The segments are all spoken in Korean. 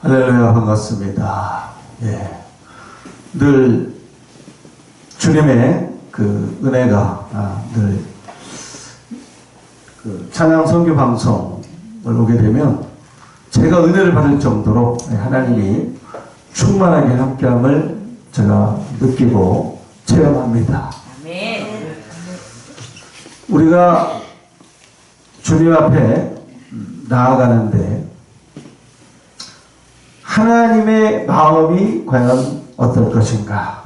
할렐루야, 반갑습니다. 예. 늘 주님의 그 은혜가 늘 그 찬양 선교 방송을 오게 되면 제가 은혜를 받을 정도로 하나님이 충만하게 함께함을 제가 느끼고 체험합니다. 아멘. 우리가 주님 앞에 나아가는데 하나님의 마음이 과연 어떨 것인가?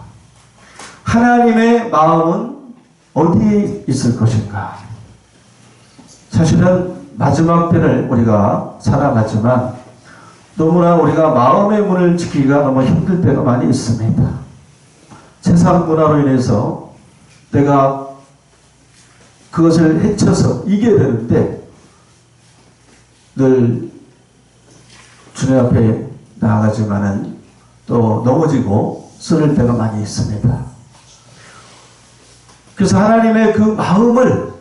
하나님의 마음은 어디에 있을 것인가? 사실은 마지막 때를 우리가 살아가지만 너무나 우리가 마음의 문을 지키기가 너무 힘들 때가 많이 있습니다. 세상 문화로 인해서 내가 그것을 헤쳐서 이겨야 되는데 늘 주님 앞에 나아가지만은 또 넘어지고 쓰러질 때가 많이 있습니다. 그래서 하나님의 그 마음을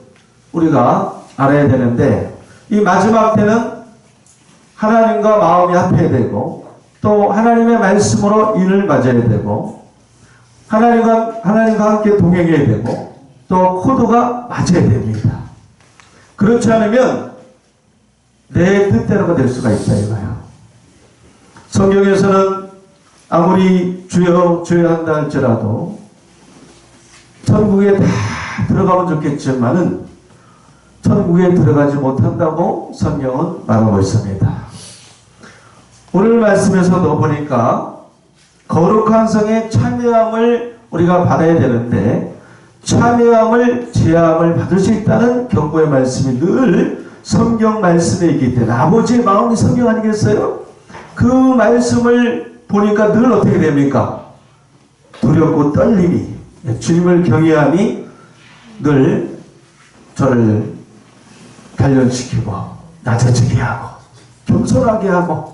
우리가 알아야 되는데 이 마지막 때는 하나님과 마음이 합해야 되고 또 하나님의 말씀으로 인을 맞아야 되고 하나님과 함께 동행해야 되고 또 코드가 맞아야 됩니다. 그렇지 않으면 내 뜻대로가 될 수가 있다 이거예요. 성경에서는 아무리 주여 주여 한다 할지라도 천국에 다 들어가면 좋겠지만은 천국에 들어가지 못한다고 성경은 말하고 있습니다. 오늘 말씀에서도 보니까 거룩한 성의 참여함을 우리가 받아야 되는데 참여함을 제함을 받을 수 있다는 경고의 말씀이 늘 성경 말씀에 있기 때문에 아버지의 마음이 성경 아니겠어요? 그 말씀을 보니까 늘 어떻게 됩니까? 두렵고 떨림이 주님을 경외함이 늘 저를 단련시키고 낮아지게 하고 겸손하게 하고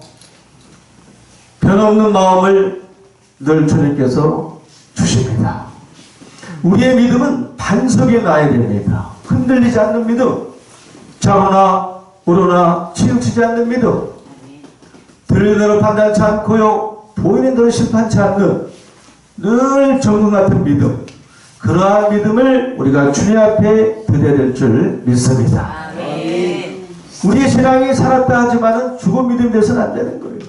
변없는 마음을 늘 주님께서 주십니다. 우리의 믿음은 반석에 놔야 됩니다. 흔들리지 않는 믿음, 좌우나 우로나 치우치지 않는 믿음, 들리는 대로 판단치 않고요 보이는 대로 심판치 않는 늘 정금 같은 믿음, 그러한 믿음을 우리가 주님 앞에 드려야 될 줄 믿습니다. 아멘. 우리의 신앙이 살았다 하지만은 죽은 믿음이 되서는 안 되는 거예요.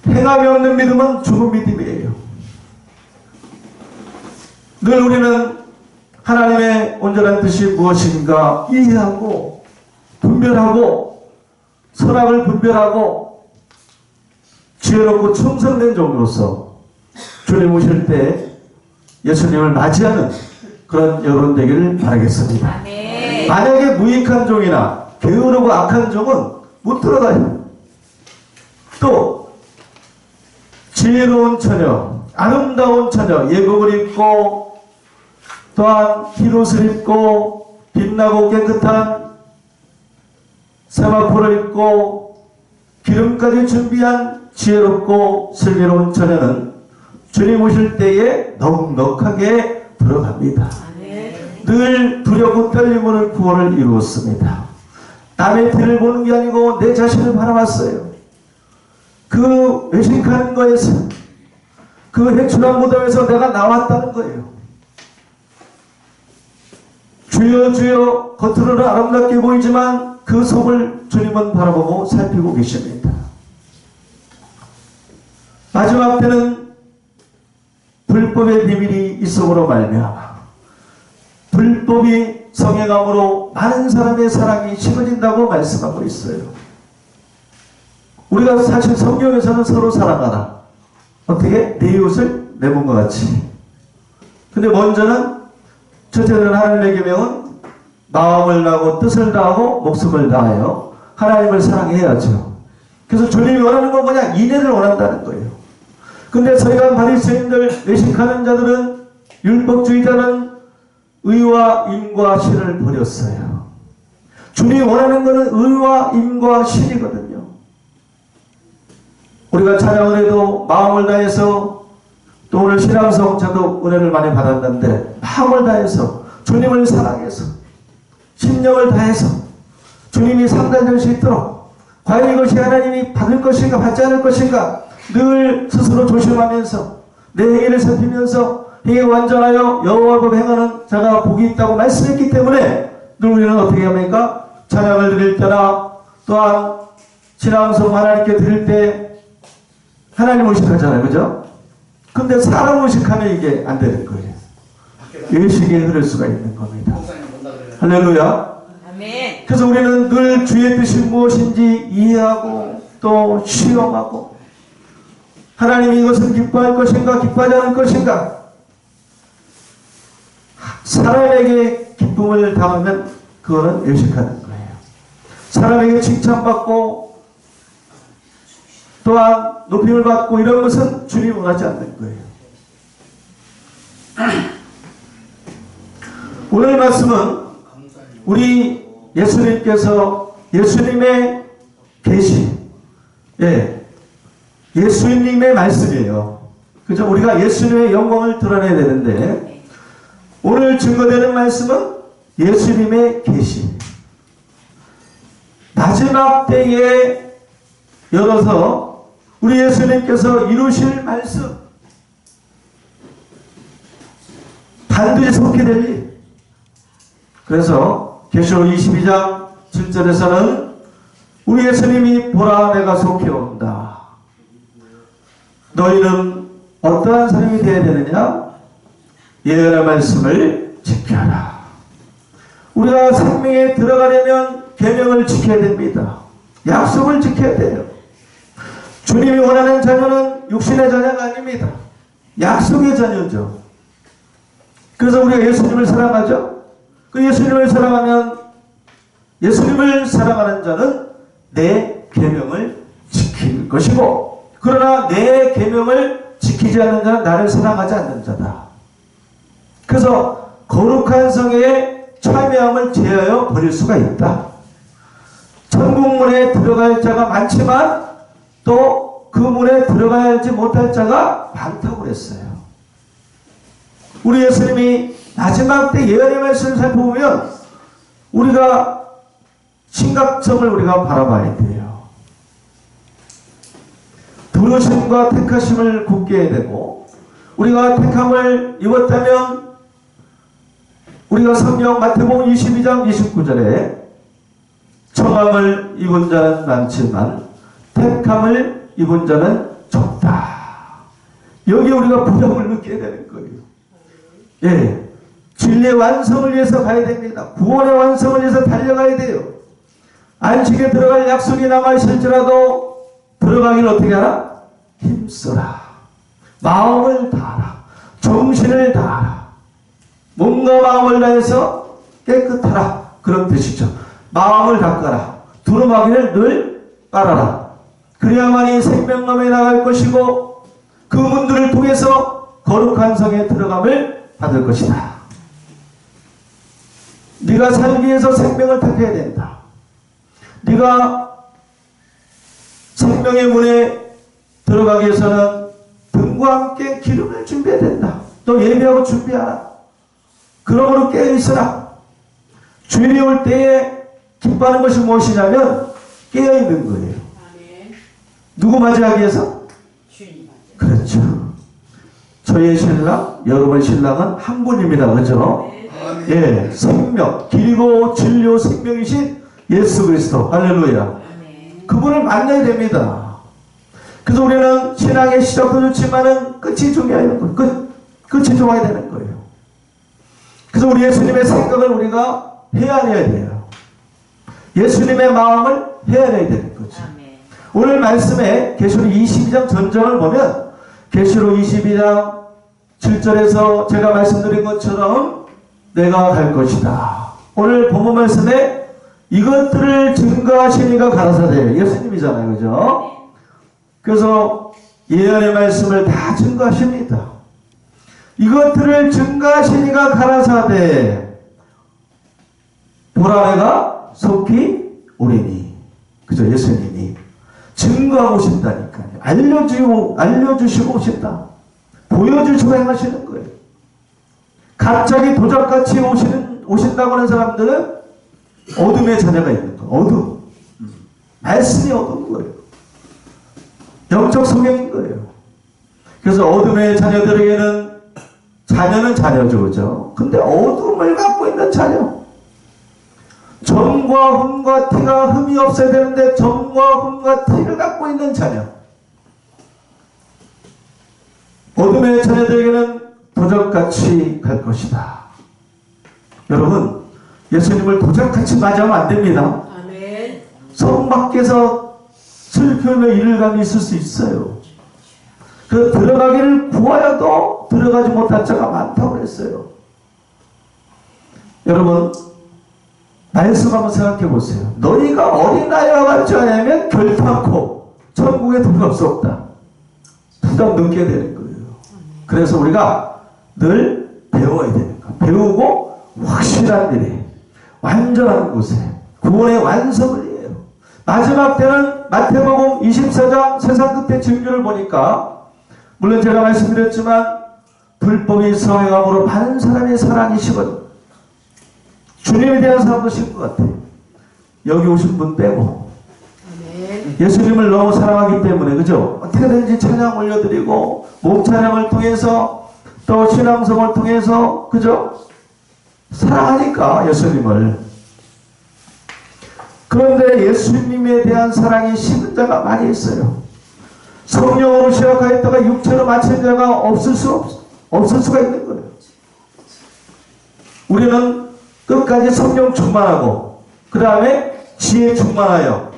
행함이 없는 믿음은 죽은 믿음이에요. 늘 우리는 하나님의 온전한 뜻이 무엇인가 이해하고 분별하고 선악을 분별하고 지혜롭고 충성된 종으로서 주님 오실 때 예수님을 맞이하는 그런 여러분 되기를 바라겠습니다. 아멘. 만약에 무익한 종이나 게으르고 악한 종은 못 들어가요. 또 지혜로운 처녀, 아름다운 처녀, 예복을 입고 또한 흰옷을 입고 빛나고 깨끗한 세마포를 입고 기름까지 준비한 지혜롭고 슬기로운 처녀는 주님 오실 때에 넉넉하게 들어갑니다. 늘 두렵고 떨림으로 구원을 이루었습니다. 남의 뒤를 보는 게 아니고 내 자신을 바라봤어요. 그 외식하는 거에서 그 해출한 무덤에서 내가 나왔다는 거예요. 주여 주여 겉으로는 아름답게 보이지만 그 속을 주님은 바라보고 살피고 계십니다. 마지막 때는 불법의 비밀이 있음으로 말미암아 불법이 성행함으로 많은 사람의 사랑이 식어진다고 말씀하고 있어요. 우리가 사실 성경에서는 서로 사랑하라. 어떻게? 내 이웃을 내 몸과 같이. 근데 먼저는 첫째는 하나님의 계명은 마음을 다하고 뜻을 다하고 목숨을 다하여 하나님을 사랑해야죠. 그래서 주님이 원하는 건 그냥 인애를 원한다는 거예요. 근데 서기관 바리새인들 외식하는 자들은 율법주의자는 의와 임과 신을 버렸어요. 주님이 원하는 것은 의와 임과 신이거든요. 우리가 찬양을 해도 마음을 다해서 또 오늘 신앙성 저도 은혜를 많이 받았는데 마음을 다해서 주님을 사랑해서 심령을 다해서 주님이 상달될 수 있도록 과연 이것이 하나님이 받을 것인가 받지 않을 것인가 늘 스스로 조심하면서 내 행위를 살피면서 행위 완전하여 여호와 법 행하는 자가 복이 있다고 말씀했기 때문에 늘 우리는 어떻게 합니까? 찬양을 드릴 때나 또한 신앙송 하나님께 드릴 때 하나님 의식하잖아요. 그죠? 근데 사람 의식하면 이게 안 되는 거예요. 의식에 흐를 수가 있는 겁니다. 할렐루야. 아멘. 그래서 우리는 늘 주의 뜻이 무엇인지 이해하고 또 시험하고 하나님이 이것을 기뻐할 것인가 기뻐하지 않을 것인가 사람에게 기쁨을 담으면 그거는 의식하는 거예요. 사람에게 칭찬받고 또한 높임을 받고 이런 것은 주님 원하지 않는 거예요. 오늘 말씀은 우리 예수님께서 예수님의 계시, 예수님의 말씀이에요. 그죠? 우리가 예수님의 영광을 드러내야 되는데 오늘 증거되는 말씀은 예수님의 계시. 마지막 때에 열어서 우리 예수님께서 이루실 말씀 반드시 속히 될 일. 그래서 계시록 22장 7절에서는 우리 예수님이 보라 내가 속히 온다. 너희는 어떠한 사람이 되어야 되느냐? 예언의 말씀을 지켜라. 우리가 생명에 들어가려면 계명을 지켜야 됩니다. 약속을 지켜야 돼요. 주님이 원하는 자녀는 육신의 자녀가 아닙니다. 약속의 자녀죠. 그래서 우리가 예수님을 사랑하죠. 그 예수님을 사랑하면 예수님을 사랑하는 자는 내 계명을 지킬 것이고 그러나 내 계명을 지키지 않는 자는 나를 사랑하지 않는 자다. 그래서 거룩한 성에 참여함을 제하여 버릴 수가 있다. 천국문에 들어갈 자가 많지만 또 그 문에 들어가지 못할 자가 많다고 그랬어요. 우리 예수님이 마지막 때 예언의 말씀을 살펴보면 우리가 심각성을 우리가 바라봐야 돼요. 부르심과 택하심을 굳게 해야 되고 우리가 택함을 입었다면 우리가 성경 마태복음 22장 29절에 청함을 입은 자는 많지만 택함을 입은 자는 적다. 여기 우리가 부담을 느껴야 되는 거예요. 진리의 완성을 위해서 가야 됩니다. 구원의 완성을 위해서 달려가야 돼요. 안식에 들어갈 약속이 남아있을지라도 들어가기를 어떻게 하라? 힘써라. 마음을 다하라. 정신을 다하라. 몸과 마음을 다해서 깨끗하라. 그런 뜻이죠. 마음을 닦아라. 두루마기를 늘 빨아라. 그래야만이 생명감에 나갈 것이고 그 문들을 통해서 거룩한 성에 들어감을 받을 것이다. 네가 살기 위해서 생명을 택해야 된다. 네가 생명의 문에 들어가기 위해서는 등과 함께 기름을 준비해야 된다. 또 예배하고 준비하라. 그러므로 깨어있으라. 주일이 올 때에 기뻐하는 것이 무엇이냐면 깨어있는 거예요. 누구 맞이하기 위해서? 주님 맞이. 그렇죠. 저의 신랑, 여러분의 신랑은 한 분입니다. 그렇죠? 네. 생명, 길고 진리요 생명이신 예수 그리스도. 할렐루야. 그분을 만나야 됩니다. 그래서 우리는 신앙의 시작도 좋지만은 끝이 중요해야 되는 거예요. 끝이 좋아야 되는 거예요. 그래서 우리 예수님의 생각을 우리가 헤아려야 돼요. 예수님의 마음을 헤아려야 되는 거죠. 오늘 말씀에 계시록 22장 전정을 보면 계시록 22장 7절에서 제가 말씀드린 것처럼 내가 갈 것이다. 오늘 본문 말씀에 이것들을 증거하시니가 가라사대. 예수님이잖아요. 그죠? 그래서 예언의 말씀을 다 증거하십니다. 이것들을 증거하시니가 가라사대. 보라 내가 속히 오리니. 그죠? 예수님이 증거하고 오신다니까요. 알려주시고 오신다. 보여주시고 행하시는 거예요. 갑자기 도적같이 오신다고 하는 사람들은 어둠의 자녀가 있는 거. 어둠. 말씀이 어두운 거예요. 영적 소경인 거예요. 그래서 어둠의 자녀들에게는 자녀는 자녀죠, 그죠? 근데 어둠을 갖고 있는 자녀. 점과 흠과 티가 흠이 없어야 되는데 점과 흠과 티를 갖고 있는 자녀. 어둠의 자녀들에게는 도적같이 갈 것이다. 여러분, 예수님을 도적같이 맞이하면 안 됩니다. 아멘. 성 밖에서 슬픔의 일감이 있을 수 있어요. 그 들어가기를 구하여도 들어가지 못한 자가 많다고 그랬어요. 여러분, 말씀 한번 생각해 보세요. 너희가 어린아이와 같지 않으면 결탄코 천국에 들어갈 수 없다. 부담 넘게 되는 거예요. 그래서 우리가 늘 배워야 되는 거예요. 배우고 확실한 일에 완전한 곳에 구원의 완성을 해요. 마지막 때는 마태복음 24장 세상 끝의 징조를 보니까 물론 제가 말씀드렸지만 불법이 성행함으로 많은 사람이 사랑이 식어요. 주님에 대한 사람도 식은 것 같아요. 여기 오신 분 빼고. 아멘. 예수님을 너무 사랑하기 때문에, 그죠? 어떻게든지 찬양 올려드리고 몸 찬양을 통해서 또 신앙성을 통해서, 그죠? 사랑하니까 예수님을. 그런데 예수님에 대한 사랑이 식은 자가 많이 있어요. 성령으로 시작하였다가 육체로 마친 자가 없을 수가 있는 거예요. 우리는 끝까지 성령 충만하고 그 다음에 지혜 충만하여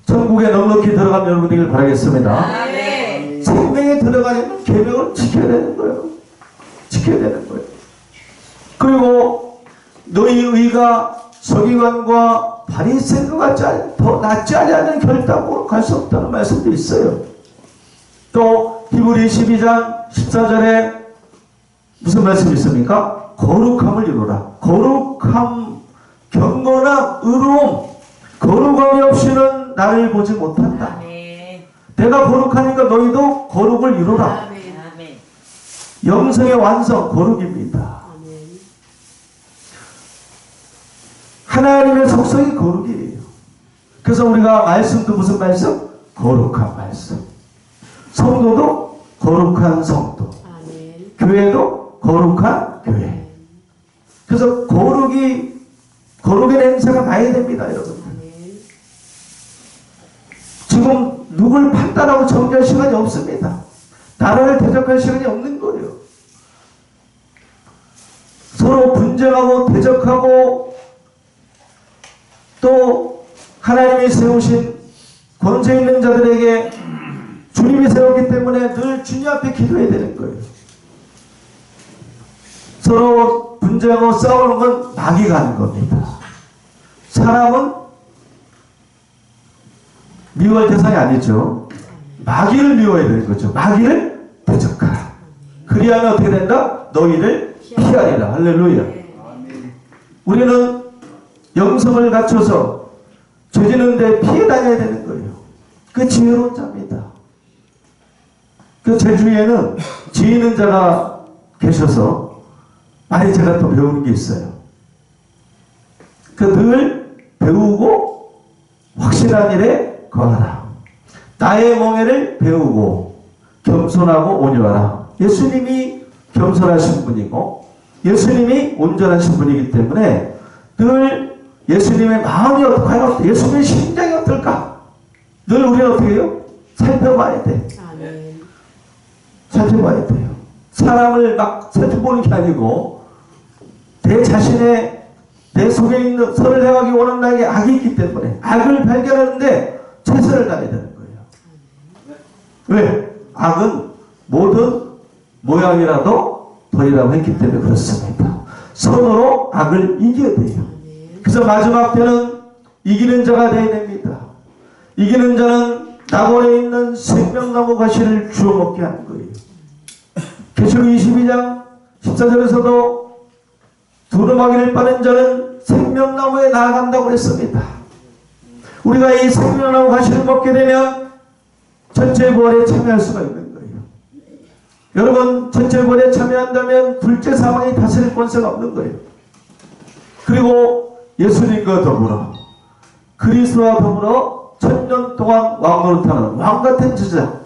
천국에 넉넉히 들어가면 여러분 되길 바라겠습니다. 아멘. 생명에 들어가려면 계명을 지켜야 되는 거예요. 지켜야 되는 거예요. 그리고 너희 의가 서기관과 바리새인과 더 낫지 않냐는 결단으로 갈 수 없다는 말씀도 있어요. 또 히브리 12장 14절에 무슨 말씀이 있습니까? 거룩함을 이루라. 거룩함, 경건함, 의로움, 거룩함이 없이는 나를 보지 못한다. 아멘. 내가 거룩하니까 너희도 거룩을 이루라. 아멘. 아멘. 영성의 완성, 거룩입니다. 아멘. 하나님의 속성이 거룩이에요. 그래서 우리가 말씀도 무슨 말씀? 거룩한 말씀. 성도도 거룩한 성도. 아멘. 교회도 거룩한 교회. 그래서 거룩의 냄새가 나야 됩니다, 여러분. 아멘. 지금 누굴 판단하고 정죄할 시간이 없습니다. 나라를 대적할 시간이 없는 거예요. 서로 분쟁하고 대적하고 또 하나님이 세우신 권세 있는 자들에게 주님이 세웠기 때문에 늘 주님 앞에 기도해야 되는 거예요. 서로 분쟁하고 싸우는 건 마귀가 하는 겁니다. 사람은 미워할 대상이 아니죠. 마귀를 미워해야 되는 거죠. 마귀를 대적하라. 그리하면 어떻게 된다? 너희를 피하리라. 할렐루야. 우리는 영성을 갖춰서 죄지는데 피해 다녀야 되는 거예요. 그 지혜로운 자입니다. 그 제 주위에는 지혜있는 자가 계셔서 많이 제가 또 배우는 게 있어요. 그 늘 배우고 확실한 일에 거하라. 나의 멍에를 배우고 겸손하고 온유하라. 예수님이 겸손하신 분이고 예수님이 온전하신 분이기 때문에 늘 예수님의 마음이 과연 예수님의 심장이 어떨까? 늘 우리는 어떻게 해요? 살펴봐야 돼. 아멘. 살펴봐야 돼요. 사람을 막 살펴보는 게 아니고 내 자신의 내 속에 있는 선을 행하기 원하는 나에게 악이 있기 때문에 악을 발견하는데 최선을 다해야 되는 거예요. 왜? 악은 모든 모양이라도 덜이라고 했기 때문에 그렇습니다. 선으로 악을 이겨야 돼요. 그래서 마지막 때는 이기는 자가 되어야 됩니다. 이기는 자는 낙원에 있는 생명나무 가시를 주워 먹게 하는 거예요. 계시록 22장 14절에서도 두루마기를 빠는 자는 생명나무에 나아간다고 했습니다. 우리가 이 생명나무 가시를 먹게 되면 전체 부활에 참여할 수가 있는 거예요. 여러분, 전체 부활에 참여한다면 둘째 사망이 다스릴 권세가 없는 거예요. 그리고 예수님과 더불어 그리스도와 더불어 1000년 동안 왕노릇하는 왕같은 제자.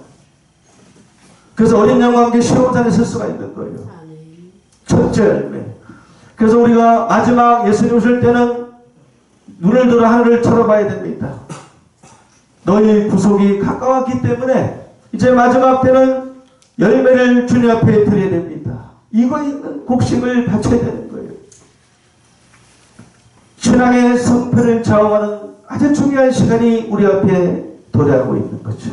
그래서 어린 양과 함께 시험산에 설 수가 있는 거예요. 아멘. 첫째 열매. 그래서 우리가 마지막 예수님 오실 때는 눈을 들어 하늘을 쳐다봐야 됩니다. 너희 구속이 가까웠기 때문에 이제 마지막 때는 열매를 주님 앞에 드려야 됩니다. 이거에 있는 곡식을 바쳐야 되는 거예요. 신앙의 성패를 좌우하는 아주 중요한 시간이 우리 앞에 도래하고 있는 거죠.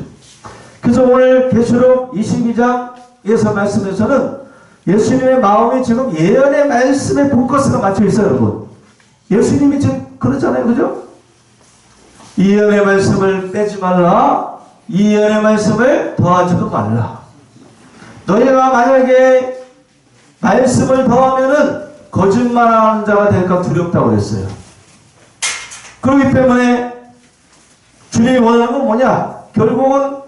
그래서 오늘 계시록 22장에서 말씀에서는 예수님의 마음이 지금 예언의 말씀에 포커스가 맞춰 있어요, 여러분. 예수님이 지금 그러잖아요, 그죠? 이 예언의 말씀을 빼지 말라. 이 예언의 말씀을 더하지도 말라. 너희가 만약에 말씀을 더하면은 거짓말하는 자가 될까 두렵다고 그랬어요. 그렇기 때문에 주님이 원하는 건 뭐냐? 결국은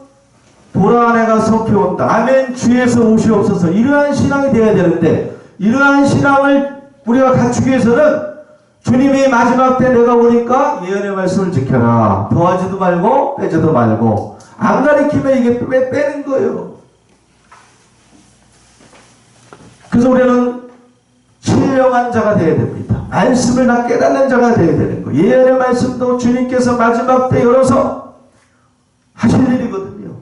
보라 내가 속히 온다. 아멘 주에서 오시옵소서. 이러한 신앙이 되어야 되는데 이러한 신앙을 우리가 갖추기 위해서는 주님이 마지막 때 내가 오니까 예언의 말씀을 지켜라. 더하지도 말고 빼지도 말고. 안 가리키면 이게 왜 빼는 거예요? 그래서 우리는 신령한 자가 되어야 됩니다. 말씀을 다 깨닫는 자가 되어야 되는 거예요. 예언의 말씀도 주님께서 마지막 때 열어서 하실 일이거든요.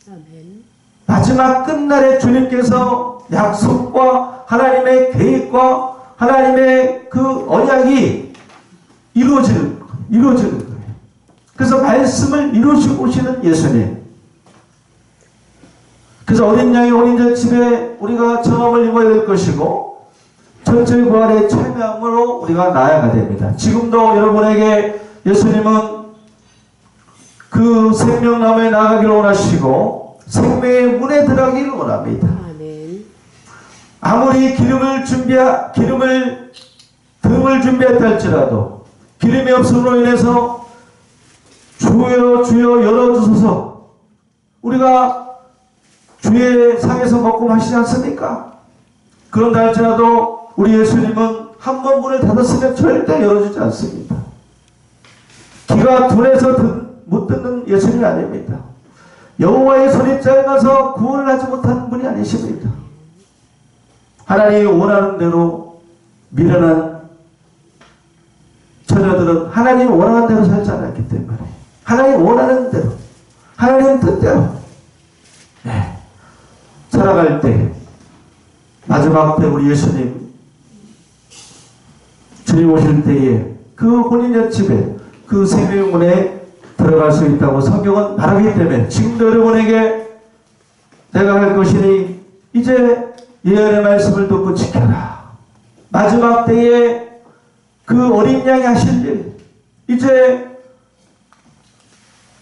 아멘. 마지막 끝날에 주님께서 약속과 하나님의 계획과 하나님의 그 언약이 이루어지는 거예요. 그래서 말씀을 이루시고 오시는 예수님. 그래서 어린 양의 혼인잔치에 우리가 청함을 입어야 될 것이고 천천히 부활에 참여함으로 우리가 나아가야 됩니다. 지금도 여러분에게 예수님은 그 생명나무에 나가기를 원하시고 생명의 문에 들어가기를 원합니다. 아멘. 아무리 등을 준비했다 할지라도 기름이 없음으로 인해서 주여 주여 열어주소서. 우리가 주의 상에서 먹고 마시지 않습니까? 그런다 할지라도 우리 예수님은 한 번 문을 닫았으면 절대 열어주지 않습니다. 귀가 둔해서 못 듣는 예수님이 아닙니다. 여호와의 손이 짧아서 구원을 하지 못하는 분이 아니십니다. 하나님이 원하는 대로 미련한 처녀들은 하나님이 원하는 대로 살지 않았기 때문에 하나님이 원하는 대로 하나님 뜻대로 살아갈 때 마지막 때 우리 예수님 주님 오실 때에 그 혼인잔치에 그 생명의 문에 들어갈 수 있다고 성경은 말하기 때문에 지금도 여러분에게 내가 할 것이니 이제 예언의 말씀을 듣고 지켜라. 마지막 때에 그 어린 양이 하실 일, 이제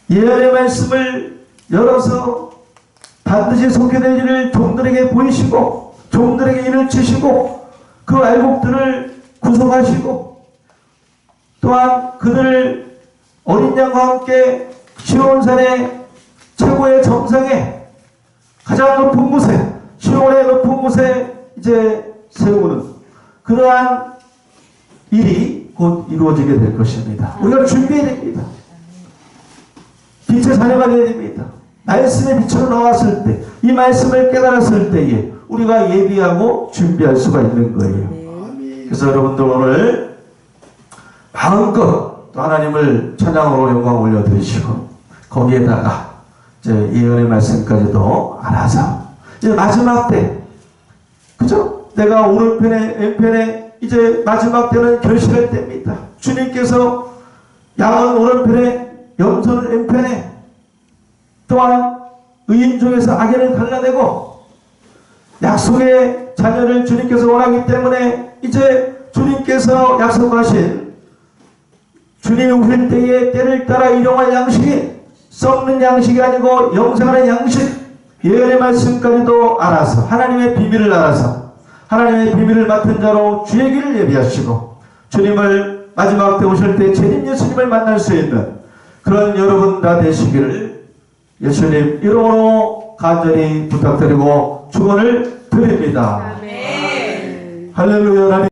예언의 말씀을 열어서 반드시 속게 될 일을 종들에게 보이시고 종들에게 일을 치시고 그 알곡들을 구속하시고 또한 그들을 어린 양과 함께 시온산의 최고의 정상에 가장 높은 곳에 시온의 높은 곳에 이제 세우는 그러한 일이 곧 이루어지게 될 것입니다. 우리가 준비해야 됩니다. 빛의 자녀가 되어야 됩니다. 말씀의 빛으로 나왔을 때, 이 말씀을 깨달았을 때에 우리가 예비하고 준비할 수가 있는 거예요. 그래서 여러분들 오늘 마음껏 또 하나님을 찬양으로 영광 올려드리시고 거기에다가 이제 예언의 말씀까지도 알아서 이제 마지막 때, 그죠? 내가 오른편에 왼편에 이제 마지막 때는 결실할 때입니다. 주님께서 양은 오른편에 염소는 왼편에 또한 의인 중에서 악인을 갈라내고 약속의 자녀를 주님께서 원하기 때문에 이제 주님께서 약속하신 주님이 오실 때에 때를 따라 일용할 양식이 썩는 양식이 아니고 영생하는 양식, 예언의 말씀까지도 알아서 하나님의 비밀을 알아서 하나님의 비밀을 맡은 자로 주의 길을 예비하시고 주님을 마지막 때 오실 때 재림 예수님을 만날 수 있는 그런 여러분 다 되시기를 예수님 이름으로 간절히 부탁드리고 축원을 드립니다. 아멘. 할렐루야.